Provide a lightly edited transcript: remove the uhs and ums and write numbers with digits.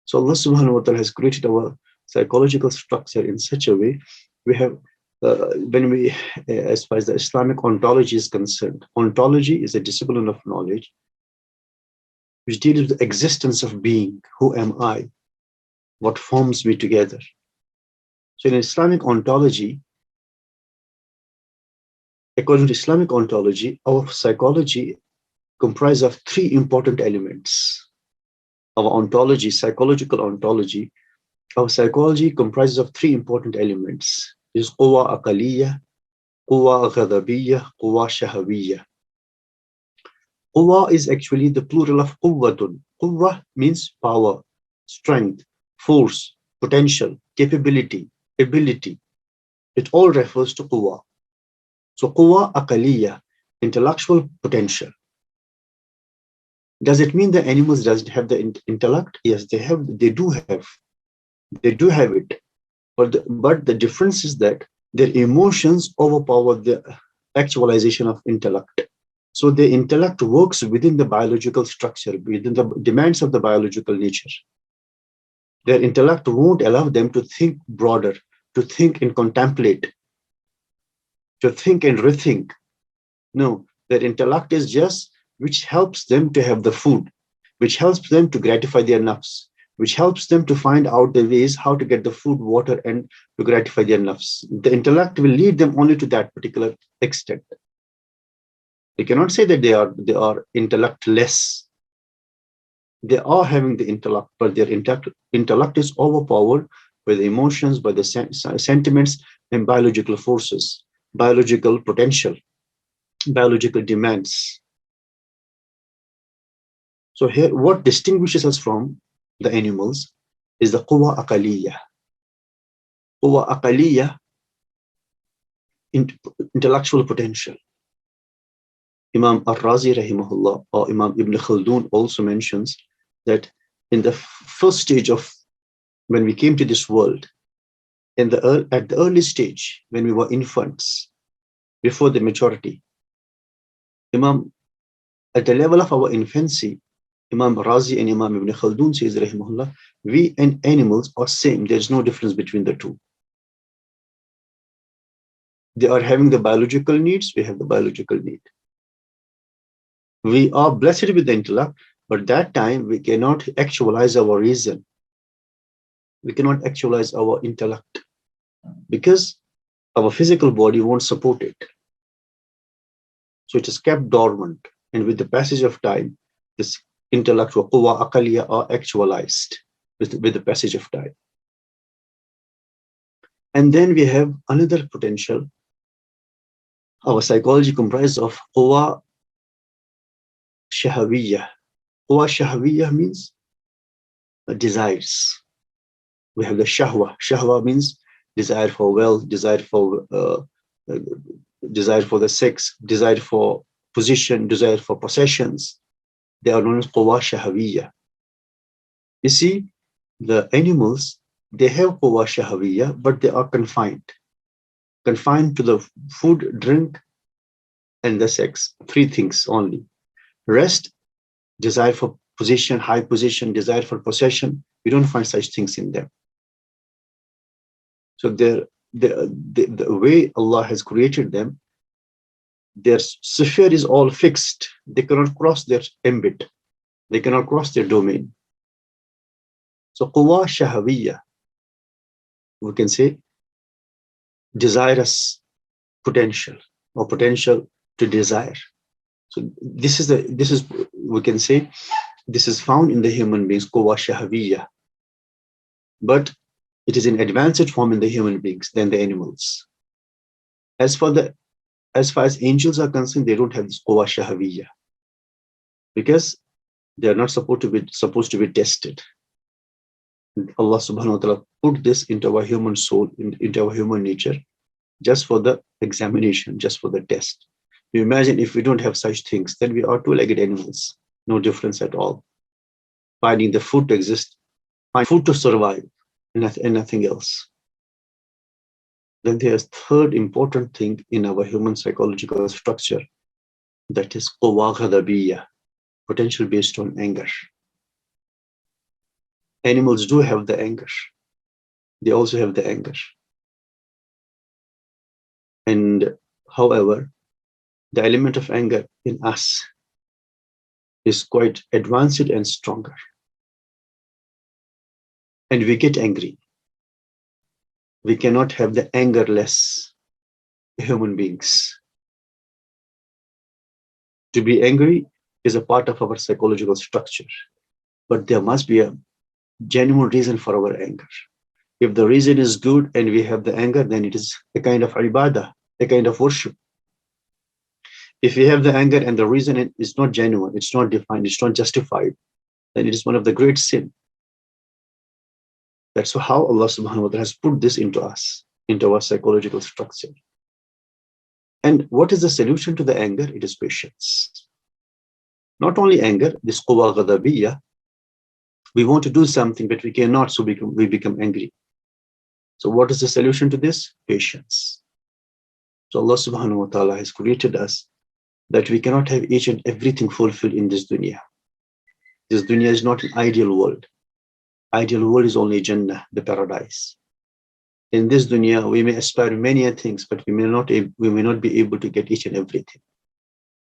So Allah subhanahu wa ta'ala has created our psychological structure in such a way. We have, as far as the Islamic ontology is concerned, ontology is a discipline of knowledge which deals with the existence of being. Who am I? What forms me together? So in Islamic ontology, according to Islamic ontology, our psychology comprises of three important elements. Our ontology, psychological ontology, our psychology comprises of three important elements. Is quwa aqaliyya, quwa ghadabiyya, quwa shahawiyya. Quwa is actually the plural of quwwatun. Quwwa means power, strength, force, potential, capability, ability. It all refers to quwa. So quwa aqaliyya, intellectual potential. Does it mean that animals doesn't have the intellect? Yes, they have. They do have. They do have it. But the difference is that their emotions overpower the actualization of intellect. So the intellect works within the biological structure, within the demands of the biological nature. Their intellect won't allow them to think broader, to think and contemplate, to think and rethink. No, their intellect is just which helps them to have the food, which helps them to gratify their nafs, which helps them to find out the ways how to get the food, water, and to gratify their nafs. The intellect will lead them only to that particular extent. We cannot say that they are intellectless. They are having the intellect, but their intellect is overpowered by the emotions, by the sentiments, and biological forces, biological potential, biological demands. So here, what distinguishes us from the animals is the quwa aqaliyya. Quwa aqaliyya, intellectual potential. Imam Al-Razi rahimahullah or Imam Ibn Khaldun also mentions that in the first stage of when we came to this world, at the early stage, when we were infants, before the maturity, at the level of our infancy, Imam Razi and Imam Ibn Khaldun says, rahimahullah, we and animals are same. There's no difference between the two. They are having the biological needs. We have the biological need. We are blessed with the intellect, but that time we cannot actualize our reason. We cannot actualize our intellect because our physical body won't support it. So it is kept dormant. And with the passage of time, this intellectual quwa aqaliyya are actualized with the passage of time. And then we have another potential. Our psychology comprises of quwa shahawiyya. Quwa shahawiyya means desires. We have the shahwa. Shahwa means desire for wealth, desire for the sex, desire for position, desire for possessions. They are known as quwa shahawiyya. You see, the animals, they have quwa shahawiyya, but they are confined to the food, drink, and the sex. Three things only. Rest, desire for position, high position, desire for possession, we don't find such things in them. So the way Allah has created them, their sphere is all fixed. They cannot cross their ambit. They cannot cross their domain. So quwa shahawiyya, we can say desirous potential or potential to desire. So this is we can say this is found in the human beings, quwa shahawiyya, but it is in advanced form in the human beings than the animals. As far as angels are concerned, they don't have this quwa shahawiyya because they are not supposed to be tested. Allah subhanahu wa ta'ala put this into our human soul, into our human nature, just for the examination, just for the test. You imagine if we don't have such things, then we are two-legged animals, no difference at all. Finding the food to exist, find food to survive, and nothing else. Then there's third important thing in our human psychological structure, that is quwa ghadabiyya, potential based on anger. Animals do have the anger. They also have the anger. And however, the element of anger in us is quite advanced and stronger. And we get angry. We cannot have the angerless human beings. To be angry is a part of our psychological structure, but there must be a genuine reason for our anger. If the reason is good and we have the anger, then it is a kind of ibadah, a kind of worship. If we have the anger and the reason is not genuine, it's not defined, it's not justified, then it is one of the great sin. That's how Allah subhanahu wa ta'ala has put this into us, into our psychological structure. And what is the solution to the anger? It is patience. Not only anger, this quwa ghadabiyya, we want to do something, but we cannot, so we become angry. So what is the solution to this? Patience. So Allah subhanahu wa ta'ala has created us that we cannot have each and everything fulfilled in this dunya. This dunya is not an ideal world. Ideal world is only Jannah, the paradise. In this dunya, we may aspire many things, but we may not be able to get each and everything.